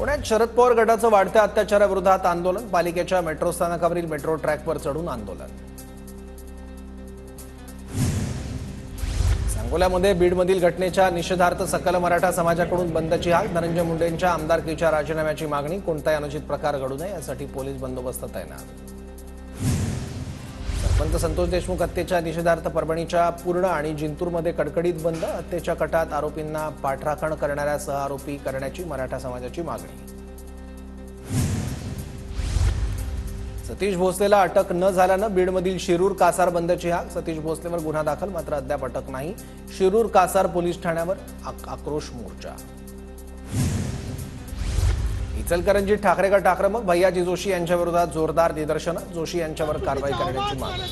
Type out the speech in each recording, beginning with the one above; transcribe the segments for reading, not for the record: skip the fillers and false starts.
पुण्यात शरद पवार गटाचं वाढत्या अत्याचाराविरोधात आंदोलन, पालिकेच्या मेट्रो स्थानकावरील मेट्रो ट्रॅकवर चढून आंदोलन। सांगोल्यामध्ये बीडमधील घटनेच्या निषेधार्थ सकल मराठा समाजाकडून बंदची हाक, धनंजय मुंडेंच्या आमदारकीच्या राजीनाम्याची मागणी, कोणताही अनुचित प्रकार घडू नये यासाठी पोलीस बंदोबस्त तैनात। सरपंच संतोष देशमुख हत्येच्या निषेधार्थ परभणीच्या पूर्ण आणि जिंतूरमध्ये कडकडीत बंद, हत्येच्या कटात आरोपींना पाठराखण करणाऱ्या सहआरोपी करण्याची मराठा समाजाची मागणी। सतीश भोसलेला अटक न झाल्यानं बीडमधील शिरूर कासार बंदची हाक, सतीश भोसलेवर गुन्हा दाखल मात्र अद्याप अटक नाही, शिरूर कासार पोलीस ठाण्यावर आक्रोश मोर्चा। इचलकरंजीत ठाकरेगड आक्रमक, भैयाजी जोशी यांच्या विरोधात जोरदार निदर्शनं, जोशी यांच्यावर कारवाई करण्याची मागणी।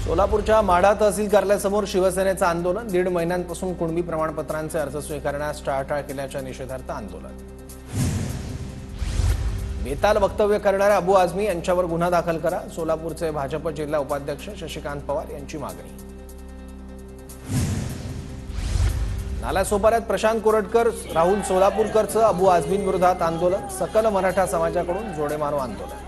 सोलापूरच्या माढा तहसील कार्यालयासमोर शिवसेनेचं आंदोलन, 1.5 महिन्यांपासून कुणबी प्रमाणपत्रांचे अर्ज स्वीकारण्यास टाळाटाळ केल्याच्या निषेधार्थ आंदोलन। बेताल वक्तव्य करणाऱ्या अबू आझमी यांच्यावर गुन्हा दाखल करा, सोलापूरचे भाजप जिल्हा उपाध्यक्ष शशिकांत पवार यांची मागणी। नालासोपाऱ्यात प्रशांत कोरटकर, राहुल सोलापूरकरचं अबू आझमींविरोधात आंदोलन, सकल मराठा समाजाकडून जोडेमारो आंदोलन।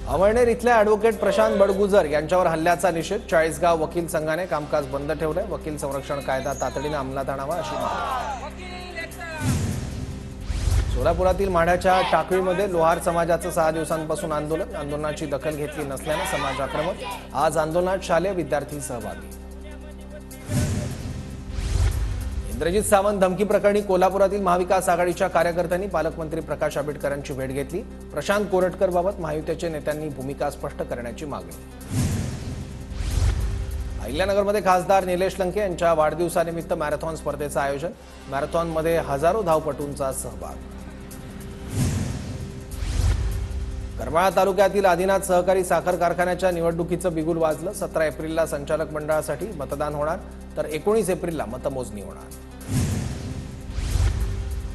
अमळनेर इथल्या ॲडव्होकेट प्रशांत बडगुजर यांच्यावर हल्ल्याचा निषेध, चाळीसगाव वकील संघाने कामकाज बंद ठेवलंय, वकील संरक्षण कायदा तातडीने अंमलात आणावा अशी मागणी। सोलापुरातील माढ्याच्या टाकळीमध्ये लोहार समाजाचं 6 दिवसांपासून आंदोलन, आंदोलनाची दखल घेतली नसल्यानं समाज आक्रमक, आज आंदोलनात शालेय विद्यार्थी सहभागी। इंद्रजित सावंत धमकी प्रकरणी कोल्हापुरातील महाविकास आघाडीच्या कार्यकर्त्यांनी पालकमंत्री प्रकाश आंबेडकरांची भेट घेतली, प्रशांत कोरटकरबाबत महायुतीच्या नेत्यांनी भूमिका स्पष्ट करण्याची मागणी। अहिल्यानगरमध्ये खासदार निलेश लंके यांच्या वाढदिवसानिमित्त मॅरेथॉन स्पर्धेचं आयोजन, मॅरेथॉनमध्ये हजारो धावपटूंचा सहभाग। करमाळा तालुक्यातील आदिनाथ सहकारी साखर कारखान्याच्या निवडणुकीचं बिगुल वाजलं, 17 एप्रिलला संचालक मंडळासाठी मतदान होणार तर 19 एप्रिलला मतमोजणी होणार।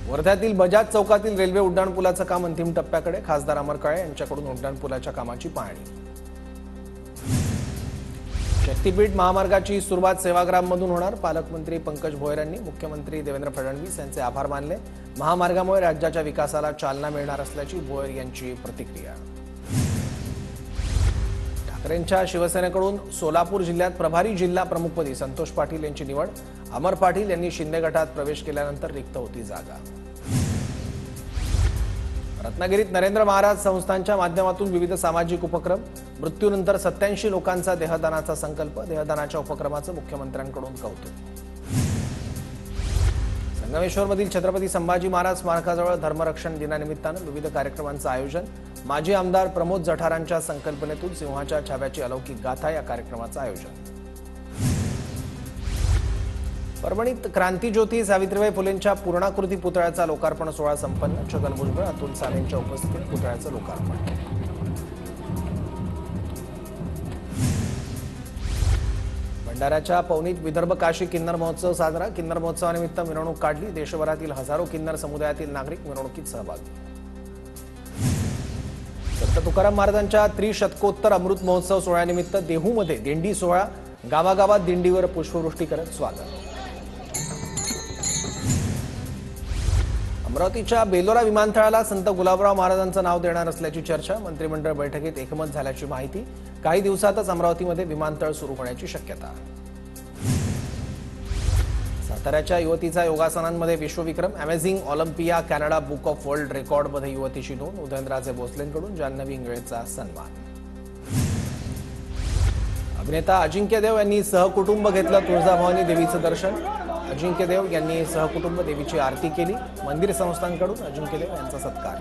वर्ध्यातील बजाज चौकातील रेल्वे उड्डाणपुलाचं काम अंतिम टप्प्याकडे, खासदार अमर काळे यांच्याकडून उड्डाणपुलाच्या कामाची पाहणी। शक्तीपीठ महामार्गाची सुरुवात सेवाग्राममधून होणार, पालकमंत्री पंकज भोयर यांनी मुख्यमंत्री देवेंद्र फडणवीस यांचे आभार मानले, महामार्गामुळे राज्याच्या विकासाला चालना मिळणार असल्याची भोयर यांची प्रतिक्रिया। ठाकरेंच्या शिवसेनेकडून सोलापूर जिल्ह्यात प्रभारी जिल्हा प्रमुखपदी संतोष पाटील यांची निवड, अमर पाटील यांनी शिंदे गटात प्रवेश केल्यानंतर रिक्त होती जागा। रत्नागिरीत नरेंद्र महाराज संस्थांच्या माध्यमातून विविध सामाजिक उपक्रम, मृत्यूनंतर 87 लोकांचा देहदानाचा संकल्प, देहदानाच्या उपक्रमाचं मुख्यमंत्र्यांकडून कौतुक। संगमेश्वरमधील छत्रपती संभाजी महाराज स्मारकाजवळ धर्मरक्षण दिनानिमित्तानं विविध कार्यक्रमांचं आयोजन, माजी आमदार प्रमोद जठारांच्या संकल्पनेतून सिंहाच्या छाव्याची अलौकिक गाथा या कार्यक्रमाचं आयोजन। परभणीत क्रांतीज्योती सावित्रीबाई फुलेंच्या पूर्णाकृती पुतळ्याचा लोकार्पण सोहळा संपन्न, छगन भुजबळ, अतुल सावेंच्या उपस्थितीत पुतळ्याचं लोकार्पण। भंडाऱ्याच्या पवनीत विदर्भ काशी किन्नर महोत्सव साजरा, किन्नर महोत्सवानिमित्त मिरवणूक काढली, देशभरातील हजारो किन्नर समुदायातील नागरिक मिरवणुकीत सहभागी। संत तुकाराम महाराजांच्या त्रिशतकोत्तर अमृत महोत्सव सोहळ्यानिमित्त देहूमध्ये दिंडी सोहळा, गावागावात दिंडीवर पुष्पवृष्टी करत स्वागत। अमरावतीच्या बेलोरा विमानतळाला संत गुलाबराव महाराजांचं नाव देणार असल्याची चर्चा, मंत्रिमंडळ बैठकीत एकमत झाल्याची माहिती, काही दिवसातच अमरावतीमध्ये विमानतळ सुरू होण्याची शक्यता। साताऱ्याच्या युवतीचा योगासनांमध्ये विश्वविक्रम, amazing Olympia Canada book of world रेकॉर्डमध्ये युवतीची नोंद, उदयनराजे भोसलेंकडून जान्हवी इंगळेचा सन्मान। अभिनेता अजिंक्य देव यांनी सहकुटुंब घेतलं तुळजाभवानी देवीचं दर्शन, अजिंक्य देव यांनी सहकुटुंब देवीची आरती केली, मंदिर संस्थांकडून अजिंक्य देव यांचा सत्कार।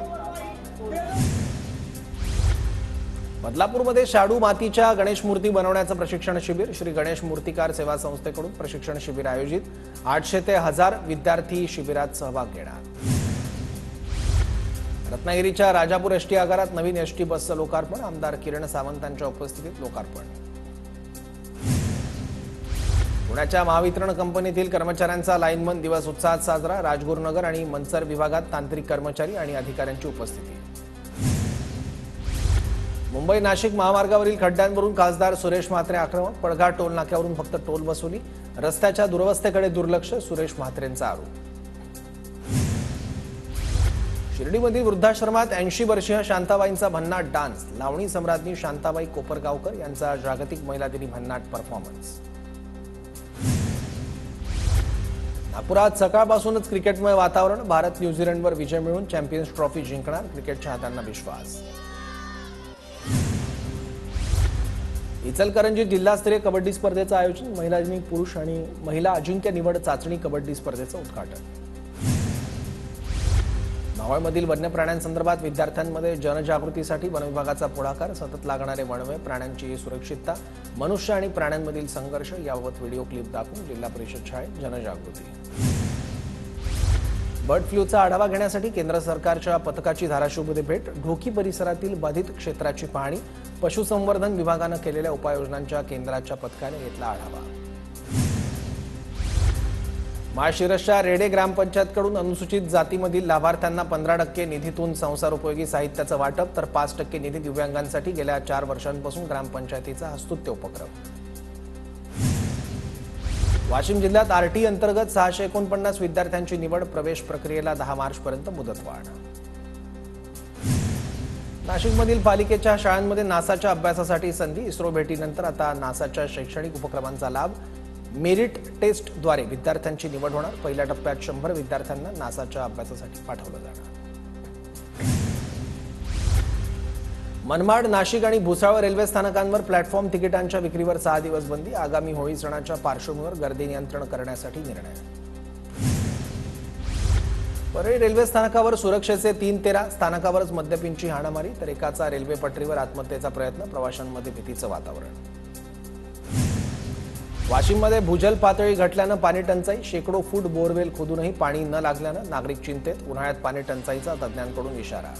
बदलापूरमध्ये शाडू मातीच्या गणेश मूर्ती बनवण्याचं प्रशिक्षण शिबिर, श्री गणेश मूर्तिकार सेवा संस्थेकडून प्रशिक्षण शिबिर आयोजित, 800 ते 1000 विद्यार्थी शिबिरात सहभाग घेणार। रत्नागिरीच्या राजापूर एसटी आगारात नवीन एसटी बसचं लोकार्पण, आमदार किरण सावंतांच्या उपस्थितीत लोकार्पण। पुण्याच्या महावितरण कंपनीतील कर्मचाऱ्यांचा लाईनमन दिवस उत्साहात साजरा, राजगुरुनगर आणि मनसर विभागात तांत्रिक कर्मचारी आणि अधिकाऱ्यांची उपस्थिती। मुंबई नाशिक महामार्गावरील खड्ड्यांवरून खासदार सुरेश म्हात्रे आक्रमक. पडघा टोल नाक्यावरून फक्त टोल वसुली, रस्त्याच्या दुरवस्थेकडे दुर्लक्ष, सुरेश म्हात्रेंचा आरोप. शिर्डीमधील वृद्धाश्रमात 80 वर्षीय शांताबाईंचा भन्नाट डान्स. लावणी सम्राज्ञी शांताबाई कोपरगावकर यांचा जागतिक महिला दिनी भन्नाट परफॉर्मन्स. नागपुरात सकाळपासूनच क्रिकेटमय वातावरण. भारत न्यूझीलंडवर विजय मिळवून चॅम्पियन्स ट्रॉफी जिंकणार, क्रिकेट चाहत्यांना विश्वास. इचलकरंजी जिल्हास्तरीय कबड्डी स्पर्धेचं आयोजन. महिला पुरुष आणि महिला अजिंक्य निवड चाचणी कबड्डी स्पर्धेचं उद्घाटन. मावळमधील वन्य प्राण्यांसंदर्भात विद्यार्थ्यांमध्ये जनजागृतीसाठी वनविभागाचा पुढाकार. सतत लागणारे वणवे, प्राण्यांची सुरक्षितता, मनुष्य आणि प्राण्यांमधील संघर्ष याबाबत व्हिडिओ क्लिप दाखवून जिल्हा परिषद शाळेत जनजागृती. बर्ड फ्लूचा आढावा घेण्यासाठी केंद्र सरकारच्या पथकाची धाराशिवमध्ये भेट. ढोकी परिसरातील बाधित क्षेत्राची पाहणी. पशुसंवर्धन विभागानं केलेल्या उपाययोजनांच्या केंद्राच्या पथकाने घेतला आढावा. माळशिरसच्या रेडे ग्रामपंचायतकडून अनुसूचित जातीमधील लाभार्थ्यांना 15% निधीतून संसारोपयोगी साहित्याचं वाटप, तर 5% निधी दिव्यांगांसाठी. गेल्या 4 वर्षांपासून ग्रामपंचायतीचा हा स्तुत्य उपक्रम. वाशिम जिल्ह्यात आरटी अंतर्गत 649 विद्यार्थ्यांची निवड. प्रवेश प्रक्रियेला 10 मार्चपर्यंत मुदतवाढ. नाशिकमधील पालिकेच्या शाळांमध्ये नासाच्या अभ्यासासाठी संधी. इस्रो भेटीनंतर आता नासाच्या शैक्षणिक उपक्रमांचा लाभ. मेरिट टेस्टद्वारे विद्यार्थ्यांची निवड होणार. पहिल्या टप्प्यात 100 विद्यार्थ्यांना नासाच्या अभ्यासासाठी पाठवलं जाणार. मनमाड, नाशिक आणि भुसावळ रेल्वे स्थानकांवर प्लॅटफॉर्म तिकिटांच्या विक्रीवर 6 दिवस बंदी. आगामी होळी सणाच्या पार्श्वभूमीवर गर्दी नियंत्रण करण्यासाठी निर्णय. परळी रेल्वे स्थानकावर सुरक्षेचे 3 तेरा. स्थानकावरच मद्यपींची हाणामारी, तर एकाचा रेल्वे पटरीवर आत्महत्येचा प्रयत्न. प्रवाशांमध्ये भीतीचं वातावरण. वाशिममध्ये भूजल पातळी घटल्यानं पाणी टंचाई. शेकडो फूट बोरवेल खोदूनही पाणी न लागल्यानं नागरिक चिंतेत. उन्हाळ्यात पाणी टंचाईचा तज्ज्ञांकडून इशारा.